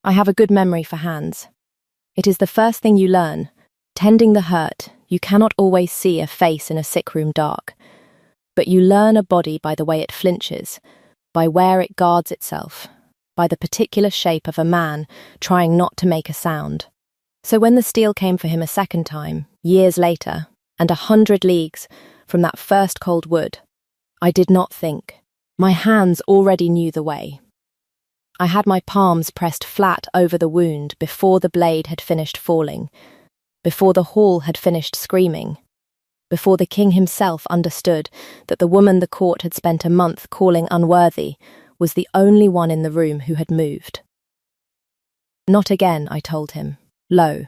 I have a good memory for hands. It is the first thing you learn. Tending the hurt, you cannot always see a face in a sick room dark. But you learn a body by the way it flinches, by where it guards itself, by the particular shape of a man trying not to make a sound. So when the steel came for him a second time, years later, and 100 leagues from that first cold wood, I did not think. My hands already knew the way. I had my palms pressed flat over the wound before the blade had finished falling, before the hall had finished screaming, before the king himself understood that the woman the court had spent a month calling unworthy was the only one in the room who had moved. Not again, I told him. Lo,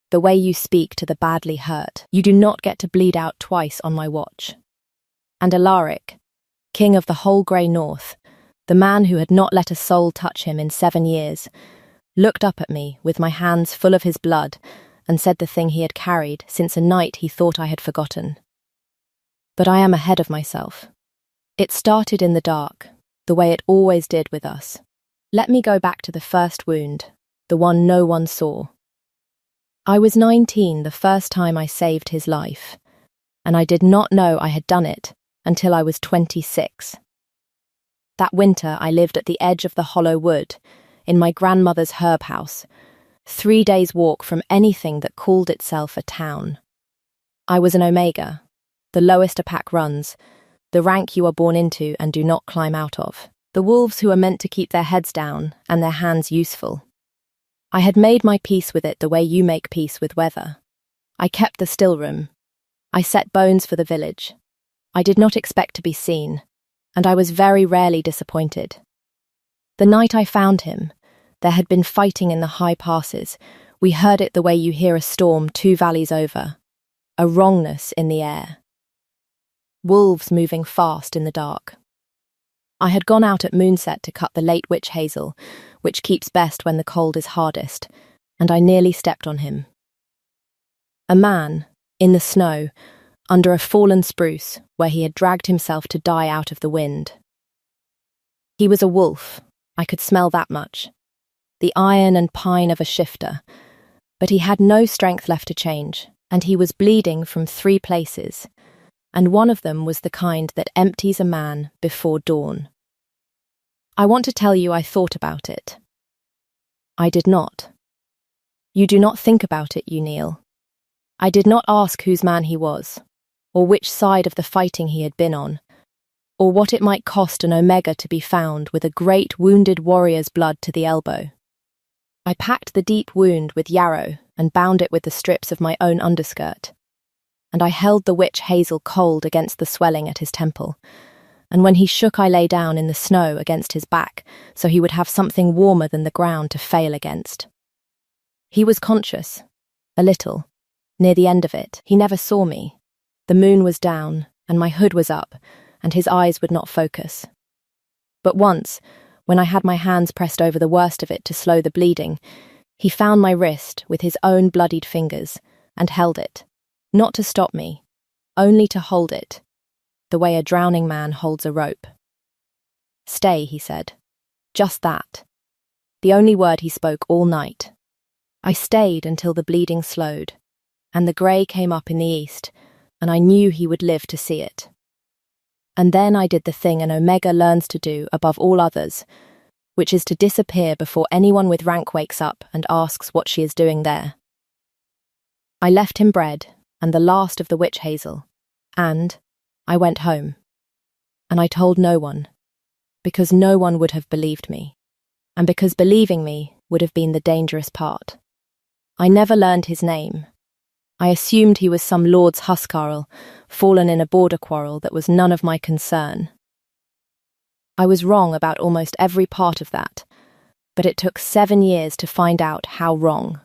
the way you speak to the badly hurt, you do not get to bleed out twice on my watch. And Alaric, king of the whole grey north, the man who had not let a soul touch him in 7 years, looked up at me with my hands full of his blood and said the thing he had carried since a night he thought I had forgotten. But I am ahead of myself. It started in the dark, the way it always did with us. Let me go back to the first wound, the one no one saw. I was 19 the first time I saved his life, and I did not know I had done it until I was 26. That winter I lived at the edge of the hollow wood, in my grandmother's herb house, 3 days' walk from anything that called itself a town. I was an omega, the lowest a pack runs, the rank you are born into and do not climb out of, the wolves who are meant to keep their heads down and their hands useful. I had made my peace with it the way you make peace with weather. I kept the still room. I set bones for the village. I did not expect to be seen, and I was very rarely disappointed. The night I found him, there had been fighting in the high passes. We heard it the way you hear a storm 2 valleys over, a wrongness in the air. Wolves moving fast in the dark. I had gone out at moonset to cut the late witch hazel, which keeps best when the cold is hardest, and I nearly stepped on him. A man, in the snow, under a fallen spruce where he had dragged himself to die out of the wind. He was a wolf, I could smell that much. The iron and pine of a shifter, but he had no strength left to change, and he was bleeding from 3 places, and one of them was the kind that empties a man before dawn. I want to tell you I thought about it. I did not. You do not think about it, you kneel. I did not ask whose man he was, or which side of the fighting he had been on, or what it might cost an omega to be found with a great wounded warrior's blood to the elbow. I packed the deep wound with yarrow and bound it with the strips of my own underskirt, and I held the witch hazel cold against the swelling at his temple, and when he shook I lay down in the snow against his back so he would have something warmer than the ground to fail against. He was conscious, a little. Near the end of it, he never saw me. The moon was down, and my hood was up, and his eyes would not focus. But once, when I had my hands pressed over the worst of it to slow the bleeding, he found my wrist with his own bloodied fingers, and held it, not to stop me, only to hold it, the way a drowning man holds a rope. Stay, he said. Just that. The only word he spoke all night. I stayed until the bleeding slowed, and the grey came up in the east, and I knew he would live to see it. And then I did the thing an omega learns to do above all others, which is to disappear before anyone with rank wakes up and asks what she is doing there. I left him bread and the last of the witch hazel, and I went home. And I told no one, because no one would have believed me, and because believing me would have been the dangerous part. I never learned his name. I assumed he was some lord's huscarl, fallen in a border quarrel that was none of my concern. I was wrong about almost every part of that, but it took 7 years to find out how wrong.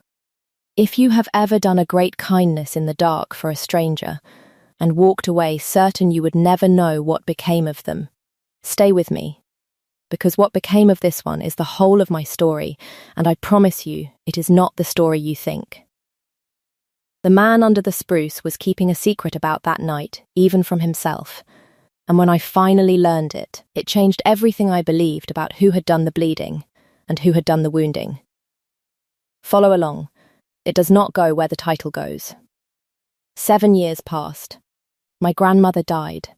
If you have ever done a great kindness in the dark for a stranger, and walked away certain you would never know what became of them, stay with me, because what became of this one is the whole of my story, and I promise you it is not the story you think. The man under the spruce was keeping a secret about that night, even from himself, and when I finally learned it, it changed everything I believed about who had done the bleeding and who had done the wounding. Follow along. It does not go where the title goes. 7 years passed. My grandmother died.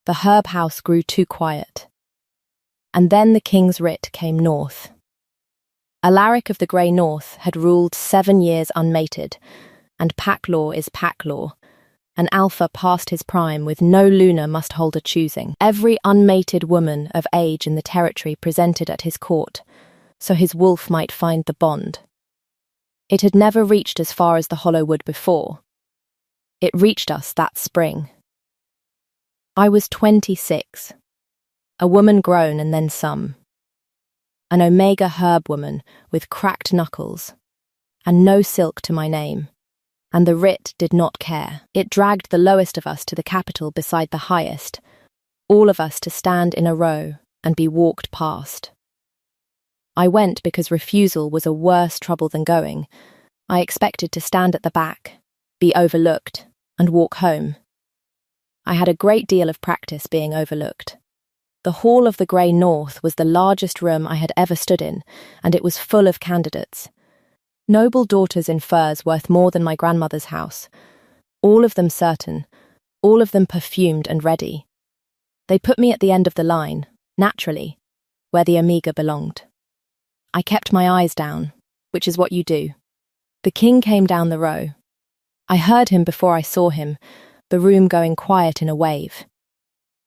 The herb house grew too quiet. And then the king's writ came north. Alaric of the Grey North had ruled 7 years unmated, and pack law is pack law. An alpha past his prime with no Luna must hold a choosing. Every unmated woman of age in the territory presented at his court, so his wolf might find the bond. It had never reached as far as the hollow wood before. It reached us that spring. I was 26, a woman grown and then some. An Omega herb woman with cracked knuckles, and no silk to my name. And the writ did not care. It dragged the lowest of us to the capital beside the highest, all of us to stand in a row and be walked past. I went because refusal was a worse trouble than going. I expected to stand at the back, be overlooked, and walk home. I had a great deal of practice being overlooked. The Hall of the Grey North was the largest room I had ever stood in, and it was full of candidates. Noble daughters in furs worth more than my grandmother's house. All of them certain, all of them perfumed and ready. They put me at the end of the line, naturally, where the Omega belonged. I kept my eyes down, which is what you do. The king came down the row. I heard him before I saw him, the room going quiet in a wave.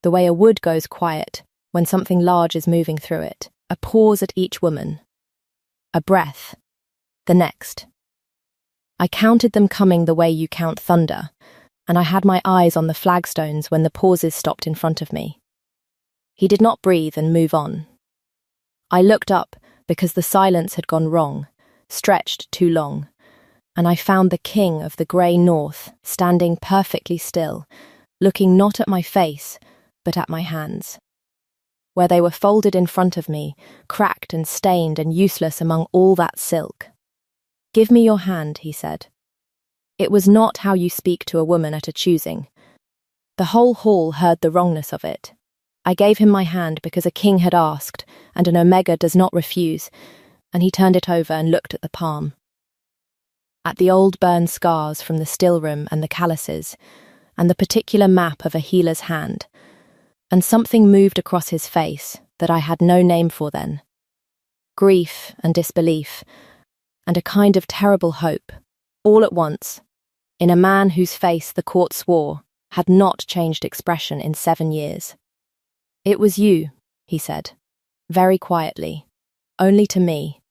The way a wood goes quiet when something large is moving through it. A pause at each woman. A breath. The next. I counted them coming the way you count thunder, and I had my eyes on the flagstones when the pauses stopped in front of me. He did not breathe and move on. I looked up because the silence had gone wrong, stretched too long, and I found the king of the Grey North standing perfectly still, looking not at my face, but at my hands, where they were folded in front of me, cracked and stained and useless among all that silk. "Give me your hand," he said. It was not how you speak to a woman at a choosing. The whole hall heard the wrongness of it. I gave him my hand because a king had asked, and an Omega does not refuse, and he turned it over and looked at the palm. At the old burned scars from the still room and the calluses, and the particular map of a healer's hand, and something moved across his face that I had no name for then. Grief and disbelief, and a kind of terrible hope, all at once, in a man whose face the court swore had not changed expression in 7 years. "It was you," he said, very quietly, only to me.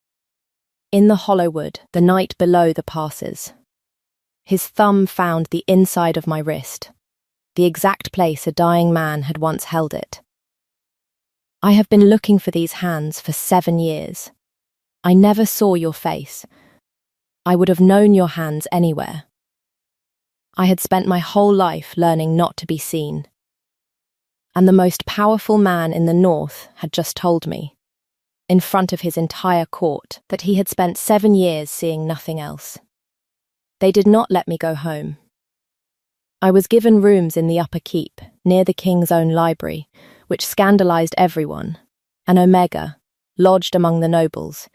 In the hollow wood, the night below the passes. His thumb found the inside of my wrist, the exact place a dying man had once held it. "I have been looking for these hands for 7 years. I never saw your face. I would have known your hands anywhere. I had spent my whole life learning not to be seen. And the most powerful man in the north had just told me, in front of his entire court, that he had spent 7 years seeing nothing else. They did not let me go home. I was given rooms in the upper keep, near the king's own library, which scandalized everyone, an Omega, lodged among the nobles,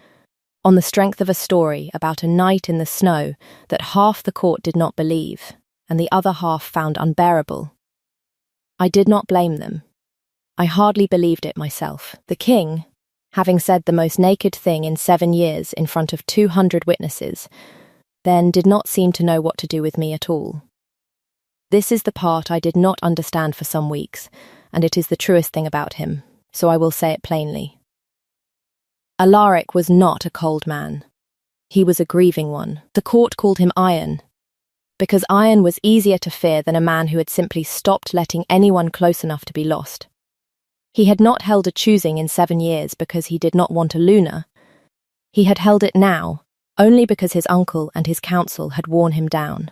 on the strength of a story about a night in the snow that half the court did not believe, and the other half found unbearable. I did not blame them. I hardly believed it myself. The king, having said the most naked thing in 7 years in front of 200 witnesses, then did not seem to know what to do with me at all. This is the part I did not understand for some weeks, and it is the truest thing about him, so I will say it plainly. Alaric was not a cold man. He was a grieving one. The court called him Iron, because iron was easier to fear than a man who had simply stopped letting anyone close enough to be lost. He had not held a choosing in 7 years because he did not want a Luna. He had held it now, only because his uncle and his council had worn him down.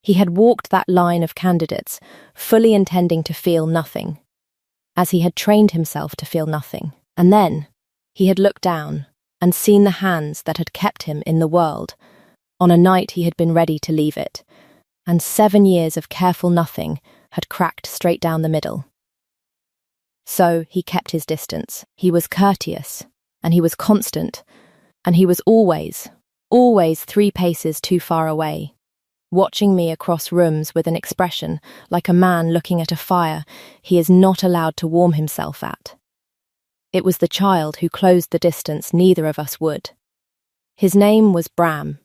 He had walked that line of candidates, fully intending to feel nothing, as he had trained himself to feel nothing, and then he had looked down and seen the hands that had kept him in the world, on a night he had been ready to leave it, and 7 years of careful nothing had cracked straight down the middle. So he kept his distance. He was courteous, and he was constant, and he was always, always 3 paces too far away, watching me across rooms with an expression like a man looking at a fire he is not allowed to warm himself at. It was the child who closed the distance neither of us would. His name was Bram.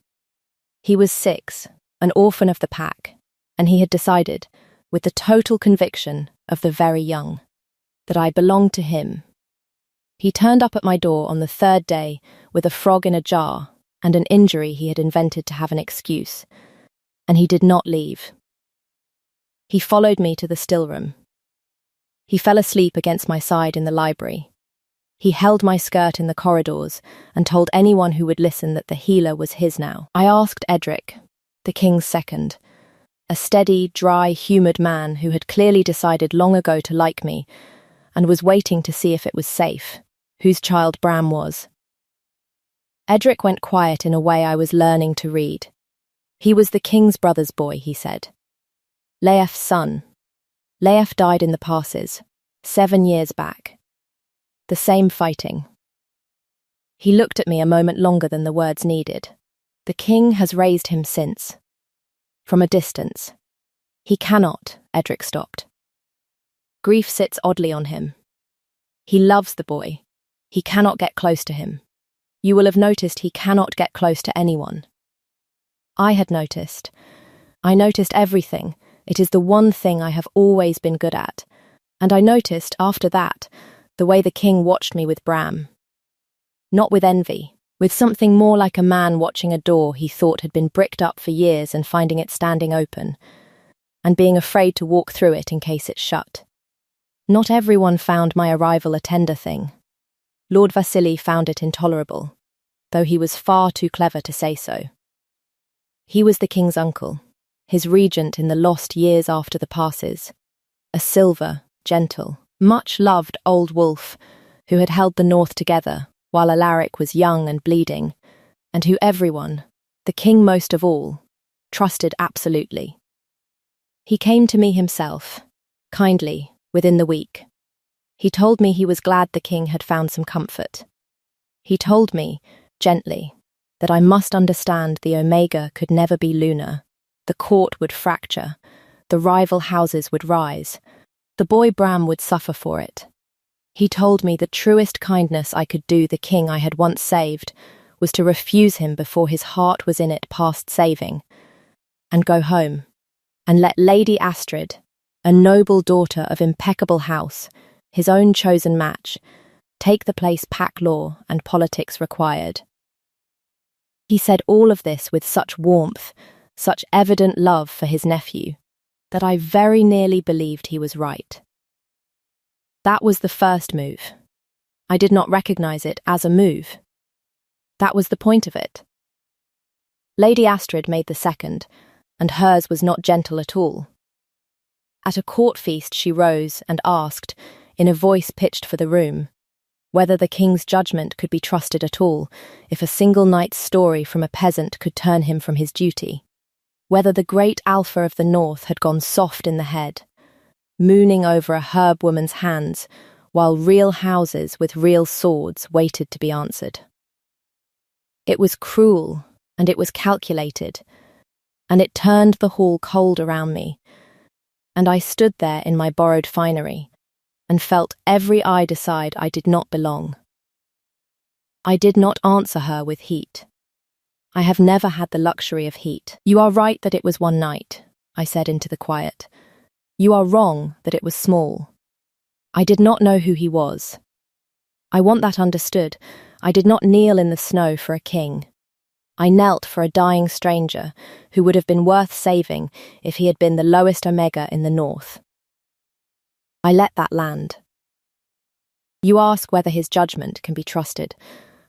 He was 6, an orphan of the pack, and he had decided, with the total conviction of the very young, that I belonged to him. He turned up at my door on the 3rd day with a frog in a jar and an injury he had invented to have an excuse, and he did not leave. He followed me to the still room. He fell asleep against my side in the library. He held my skirt in the corridors and told anyone who would listen that the healer was his now. I asked Edric, the king's second, a steady, dry, humoured man who had clearly decided long ago to like me and was waiting to see if it was safe, whose child Bram was. Edric went quiet in a way I was learning to read. He was the king's brother's boy, he said. Leif's son. Leif died in the passes, 7 years back. The same fighting. He looked at me a moment longer than the words needed. The king has raised him since. From a distance. He cannot, Edric stopped. Grief sits oddly on him. He loves the boy. He cannot get close to him. You will have noticed he cannot get close to anyone. I had noticed. I noticed everything. It is the one thing I have always been good at. And I noticed, after that, the way the king watched me with Bram. Not with envy, with something more like a man watching a door he thought had been bricked up for years and finding it standing open, and being afraid to walk through it in case it's shut. Not everyone found my arrival a tender thing. Lord Vasily found it intolerable, though he was far too clever to say so. He was the king's uncle, his regent in the lost years after the passes, a silver, gentle, much-loved old wolf who had held the north together while Alaric was young and bleeding, and who everyone, the king most of all, trusted absolutely. He came to me himself, kindly, within the week. He told me he was glad the king had found some comfort. He told me, gently, that I must understand the Omega could never be lunar, the court would fracture, the rival houses would rise, the boy Bram would suffer for it. He told me the truest kindness I could do the king I had once saved was to refuse him before his heart was in it past saving, and go home, and let Lady Astrid, a noble daughter of impeccable house, his own chosen match, take the place pack law and politics required. He said all of this with such warmth, such evident love for his nephew, that I very nearly believed he was right. That was the first move. I did not recognize it as a move. That was the point of it. Lady Astrid made the second, and hers was not gentle at all. At a court feast she rose and asked, in a voice pitched for the room, whether the king's judgment could be trusted at all if a single night's story from a peasant could turn him from his duty, whether the great Alpha of the North had gone soft in the head, mooning over a herb woman's hands, while real houses with real swords waited to be answered. It was cruel, and it was calculated, and it turned the hall cold around me, and I stood there in my borrowed finery, and felt every eye decide I did not belong. I did not answer her with heat. I have never had the luxury of heat. You are right that it was one night, I said into the quiet. You are wrong that it was small. I did not know who he was. I want that understood. I did not kneel in the snow for a king. I knelt for a dying stranger who would have been worth saving if he had been the lowest Omega in the north. I let that land. You ask whether his judgment can be trusted.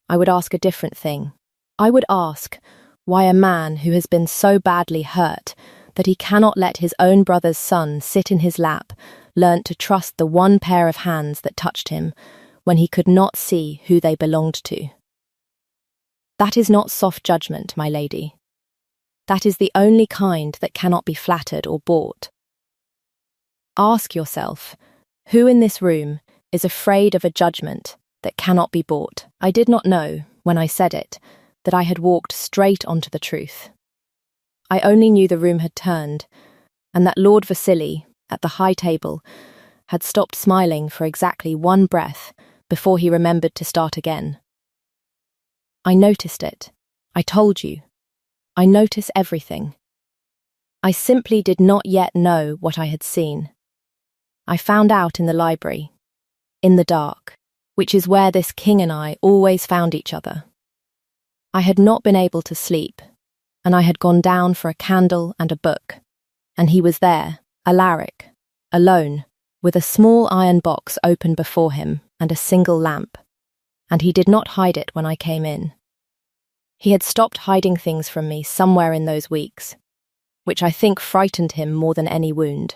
I would ask a different thing. I would ask why a man who has been so badly hurt that he cannot let his own brother's son sit in his lap learnt to trust the one pair of hands that touched him when he could not see who they belonged to. That is not soft judgment, my lady. That is the only kind that cannot be flattered or bought. Ask yourself, who in this room is afraid of a judgment that cannot be bought? I did not know, when I said it, that I had walked straight onto the truth. I only knew the room had turned, and that Lord Vasily, at the high table, had stopped smiling for exactly one breath before he remembered to start again. I noticed it. I told you. I notice everything. I simply did not yet know what I had seen. I found out in the library, in the dark, which is where this king and I always found each other. I had not been able to sleep, and I had gone down for a candle and a book, and he was there, Alaric, alone, with a small iron box open before him and a single lamp, and he did not hide it when I came in. He had stopped hiding things from me somewhere in those weeks, which I think frightened him more than any wound.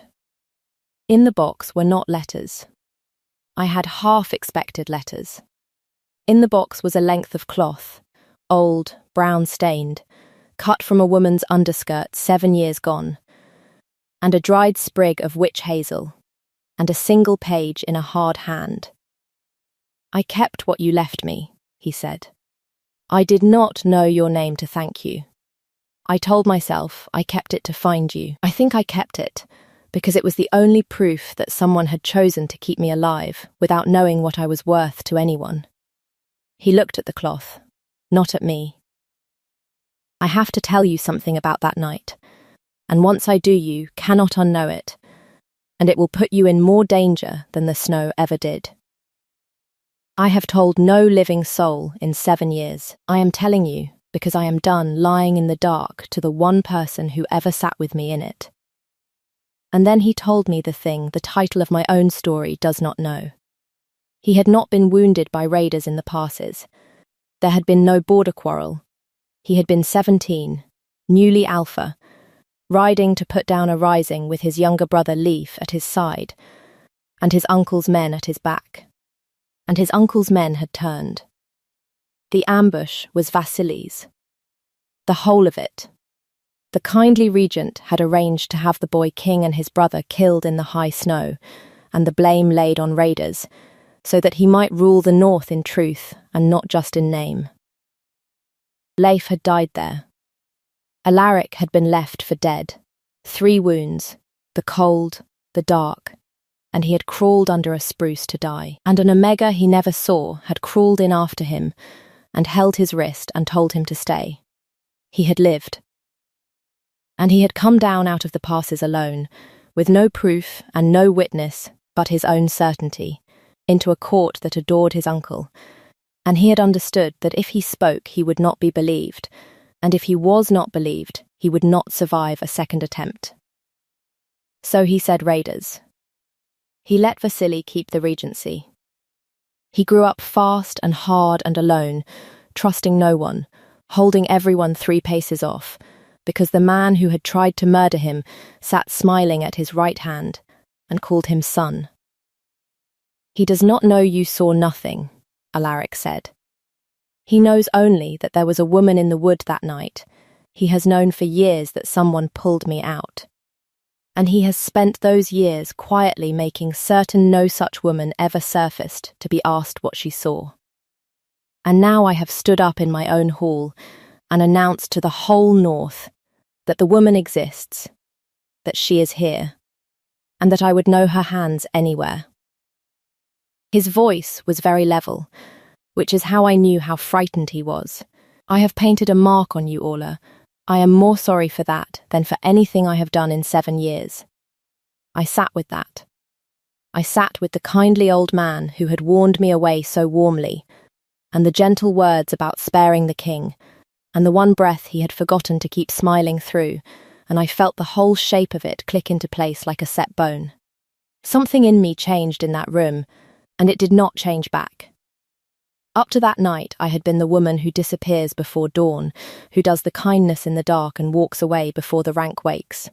In the box were not letters. I had half expected letters. In the box was a length of cloth, old, brown-stained, cut from a woman's underskirt 7 years gone, and a dried sprig of witch hazel, and a single page in a hard hand. "I kept what you left me," he said. "I did not know your name to thank you. I told myself I kept it to find you. I think I kept it because it was the only proof that someone had chosen to keep me alive without knowing what I was worth to anyone." He looked at the cloth, not at me. "I have to tell you something about that night, and once I do you cannot unknow it, and it will put you in more danger than the snow ever did. I have told no living soul in 7 years. I am telling you because I am done lying in the dark to the one person who ever sat with me in it." And then he told me the thing the title of my own story does not know. He had not been wounded by raiders in the passes. There had been no border quarrel. He had been 17, newly alpha, riding to put down a rising with his younger brother Leif at his side, and his uncle's men at his back. And his uncle's men had turned. The ambush was Vasily's. The whole of it. The kindly regent had arranged to have the boy king and his brother killed in the high snow, and the blame laid on raiders, so that he might rule the north in truth and not just in name. Leif had died there. Alaric had been left for dead. 3 wounds, the cold, the dark, and he had crawled under a spruce to die. And an Omega he never saw had crawled in after him and held his wrist and told him to stay. He had lived. And he had come down out of the passes alone, with no proof and no witness but his own certainty, into a court that adored his uncle, and he had understood that if he spoke he would not be believed, and if he was not believed he would not survive a second attempt. So he said raiders. He let Vasily keep the regency. He grew up fast and hard and alone, trusting no one, holding everyone 3 paces off, because the man who had tried to murder him sat smiling at his right hand and called him son. "He does not know you saw nothing," Alaric said. "He knows only that there was a woman in the wood that night. He has known for years that someone pulled me out. And he has spent those years quietly making certain no such woman ever surfaced to be asked what she saw. And now I have stood up in my own hall and announced to the whole North that the woman exists, that she is here, and that I would know her hands anywhere." His voice was very level, which is how I knew how frightened he was. "I have painted a mark on you, Orla. I am more sorry for that than for anything I have done in 7 years. I sat with that. I sat with the kindly old man who had warned me away so warmly, and the gentle words about sparing the king, and the one breath he had forgotten to keep smiling through, and I felt the whole shape of it click into place like a set bone. Something in me changed in that room, and it did not change back. Up to that night, I had been the woman who disappears before dawn, who does the kindness in the dark and walks away before the rank wakes.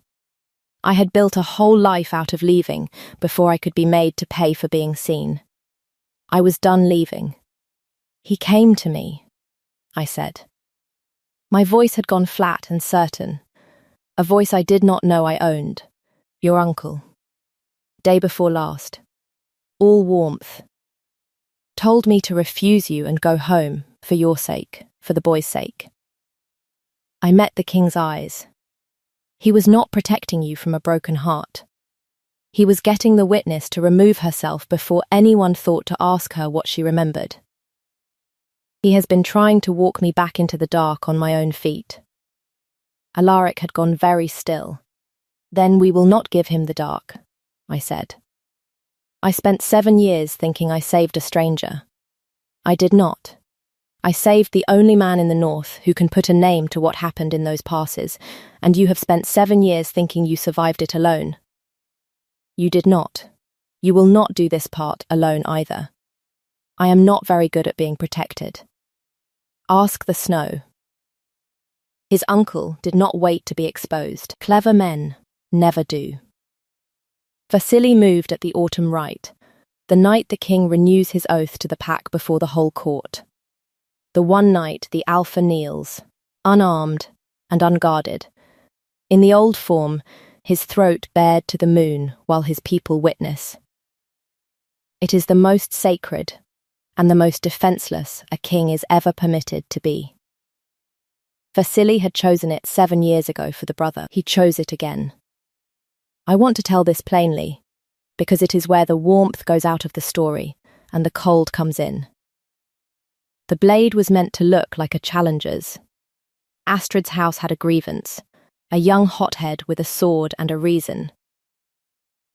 I had built a whole life out of leaving before I could be made to pay for being seen. I was done leaving. "He came to me," I said. My voice had gone flat and certain, a voice I did not know I owned. "Your uncle. Day before last. All warmth. Told me to refuse you and go home, for your sake, for the boy's sake. I met the king's eyes. He was not protecting you from a broken heart. He was getting the witness to remove herself before anyone thought to ask her what she remembered. He has been trying to walk me back into the dark on my own feet. Alaric had gone very still. Then we will not give him the dark, I said. I spent 7 years thinking I saved a stranger. I did not. I saved the only man in the north who can put a name to what happened in those passes, and you have spent 7 years thinking you survived it alone. You did not. You will not do this part alone either. I am not very good at being protected. Ask the snow. His uncle did not wait to be exposed. Clever men never do. Vasily moved at the autumn rite, the night the king renews his oath to the pack before the whole court. The one night the alpha kneels, unarmed and unguarded. In the old form, his throat bared to the moon while his people witness. It is the most sacred and the most defenseless a king is ever permitted to be. Vasily had chosen it 7 years ago for the brother. He chose it again. I want to tell this plainly, because it is where the warmth goes out of the story and the cold comes in. The blade was meant to look like a challenger's. Astrid's house had a grievance, a young hothead with a sword and a reason.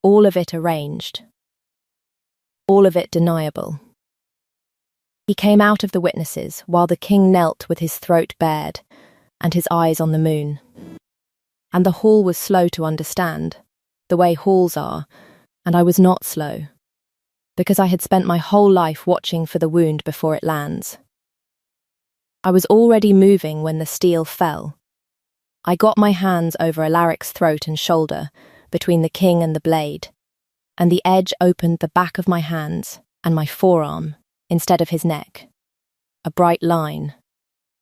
All of it arranged. All of it deniable. He came out of the witnesses while the king knelt with his throat bared and his eyes on the moon. And the hall was slow to understand, the way halls are, and I was not slow, because I had spent my whole life watching for the wound before it lands. I was already moving when the steel fell. I got my hands over Alaric's throat and shoulder, between the king and the blade, and the edge opened the back of my hands and my forearm instead of his neck. A bright line,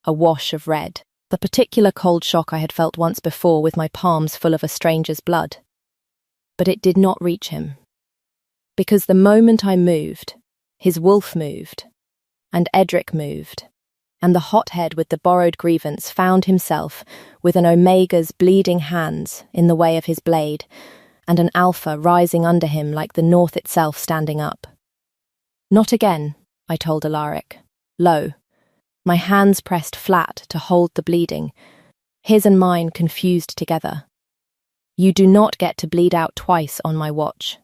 a wash of red, the particular cold shock I had felt once before with my palms full of a stranger's blood. But it did not reach him. Because the moment I moved, his wolf moved, and Edric moved, and the hothead with the borrowed grievance found himself with an Omega's bleeding hands in the way of his blade, and an Alpha rising under him like the north itself standing up. Not again, I told Alaric. Lo, my hands pressed flat to hold the bleeding, his and mine confused together. You do not get to bleed out twice on my watch.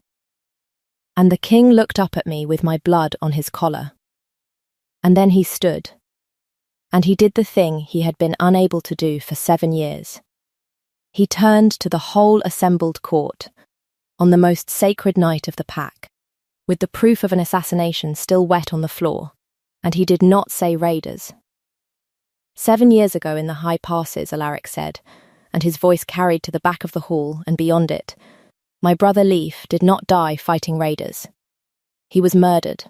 And the king looked up at me with my blood on his collar. And then he stood. And he did the thing he had been unable to do for 7 years. He turned to the whole assembled court, on the most sacred night of the pack, with the proof of an assassination still wet on the floor, and he did not say raiders. 7 years ago in the high passes, Alaric said, and his voice carried to the back of the hall and beyond it, my brother Leif did not die fighting raiders. He was murdered.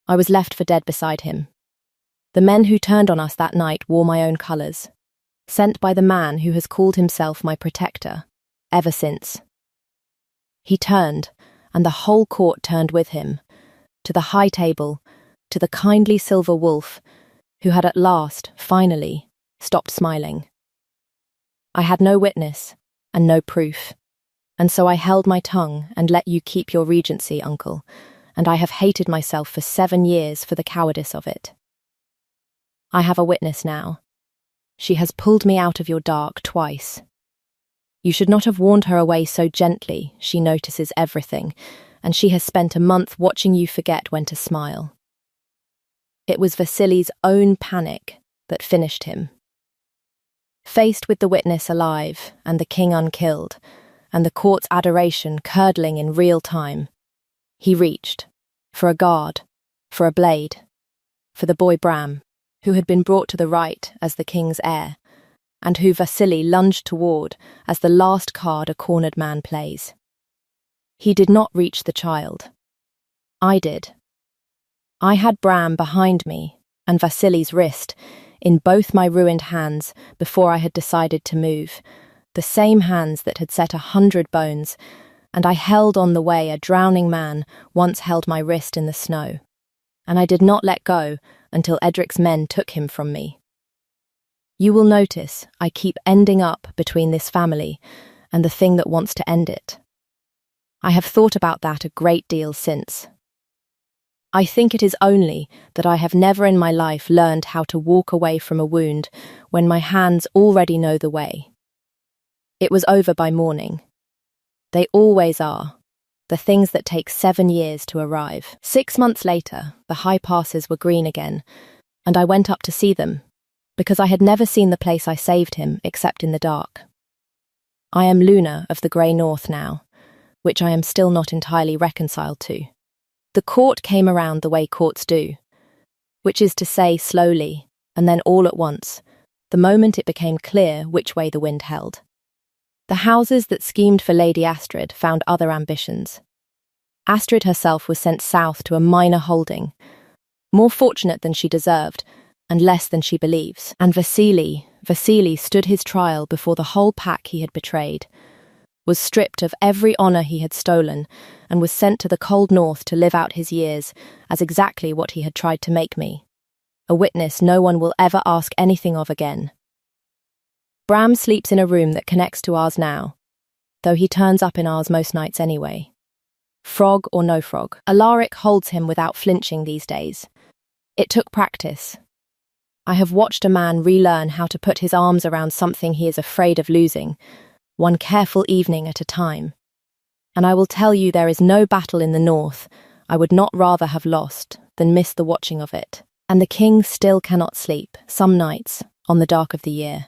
I was left for dead beside him. The men who turned on us that night wore my own colours, sent by the man who has called himself my protector, ever since. He turned, and the whole court turned with him, to the high table, to the kindly silver wolf, who had at last, finally, stopped smiling. I had no witness, and no proof, and so I held my tongue and let you keep your regency, uncle, and I have hated myself for 7 years for the cowardice of it. I have a witness now. She has pulled me out of your dark twice. You should not have warned her away so gently. She notices everything, and she has spent a month watching you forget when to smile. It was Vasily's own panic that finished him. Faced with the witness alive and the king unkilled, and the court's adoration curdling in real time, he reached, for a guard, for a blade, for the boy Bram, who had been brought to the right as the king's heir, and who Vasily lunged toward as the last card a cornered man plays. He did not reach the child. I did. I had Bram behind me and Vasily's wrist in both my ruined hands before I had decided to move, the same hands that had set 100 bones, and I held on the way a drowning man once held my wrist in the snow. And I did not let go until Edric's men took him from me. You will notice I keep ending up between this family and the thing that wants to end it. I have thought about that a great deal since. I think it is only that I have never in my life learned how to walk away from a wound when my hands already know the way. It was over by morning. They always are, the things that take 7 years to arrive. 6 months later, the high passes were green again, and I went up to see them, because I had never seen the place I saved him except in the dark. I am Luna of the Grey North now, which I am still not entirely reconciled to. The court came around the way courts do, which is to say slowly, and then all at once, the moment it became clear which way the wind held. The houses that schemed for Lady Astrid found other ambitions. Astrid herself was sent south to a minor holding, more fortunate than she deserved, and less than she believes. And Vasily stood his trial before the whole pack he had betrayed, was stripped of every honour he had stolen, and was sent to the cold north to live out his years as exactly what he had tried to make me, a witness no one will ever ask anything of again. Bram sleeps in a room that connects to ours now, though he turns up in ours most nights anyway. Frog or no frog, Alaric holds him without flinching these days. It took practice. I have watched a man relearn how to put his arms around something he is afraid of losing, one careful evening at a time. And I will tell you there is no battle in the north I would not rather have lost than miss the watching of it. And the king still cannot sleep, some nights, on the dark of the year.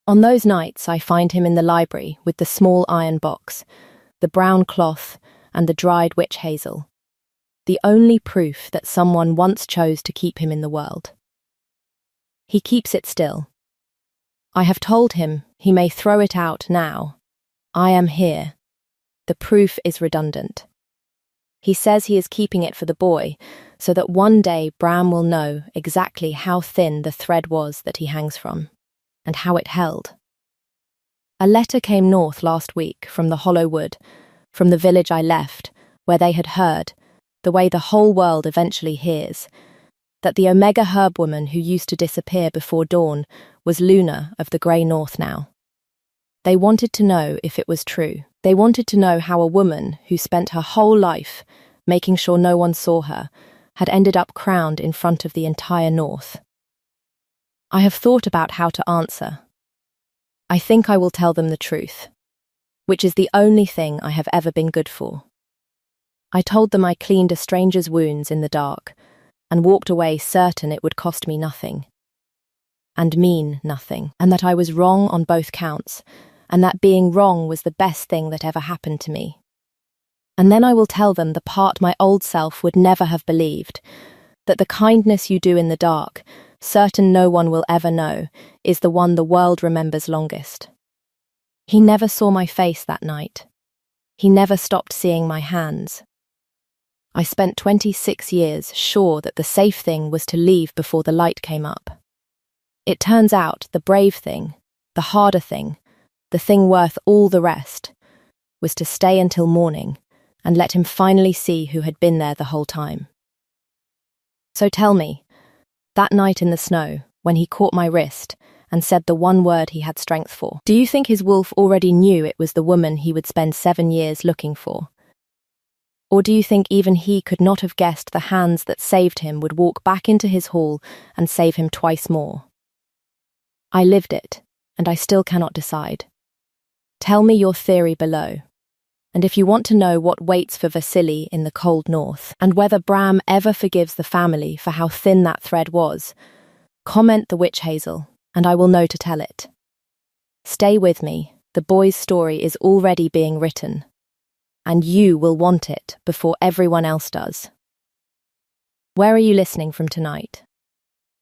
On those nights I find him in the library with the small iron box, the brown cloth and the dried witch hazel, the only proof that someone once chose to keep him in the world. He keeps it still. I have told him he may throw it out now. I am here. The proof is redundant. He says he is keeping it for the boy, so that one day Bram will know exactly how thin the thread was that he hangs from, and how it held. A letter came north last week from the Hollow Wood, from the village I left, where they had heard, the way the whole world eventually hears, that the Omega herb woman who used to disappear before dawn was Luna of the Grey North now. They wanted to know if it was true. They wanted to know how a woman who spent her whole life making sure no one saw her had ended up crowned in front of the entire North. I have thought about how to answer. I think I will tell them the truth, which is the only thing I have ever been good for. I told them I cleaned a stranger's wounds in the dark and walked away certain it would cost me nothing, and mean nothing, and that I was wrong on both counts, and that being wrong was the best thing that ever happened to me. And then I will tell them the part my old self would never have believed, that the kindness you do in the dark, certain no one will ever know, is the one the world remembers longest. He never saw my face that night. He never stopped seeing my hands. I spent 26 years sure that the safe thing was to leave before the light came up. It turns out the brave thing, the harder thing, the thing worth all the rest, was to stay until morning and let him finally see who had been there the whole time. So tell me, that night in the snow, when he caught my wrist and said the one word he had strength for, do you think his wolf already knew it was the woman he would spend 7 years looking for? Or do you think even he could not have guessed the hands that saved him would walk back into his hall and save him twice more? I lived it, and I still cannot decide. Tell me your theory below. And if you want to know what waits for Vasily in the cold north, and whether Bram ever forgives the family for how thin that thread was, comment the witch hazel, and I will know to tell it. Stay with me, the boy's story is already being written, and you will want it before everyone else does. Where are you listening from tonight?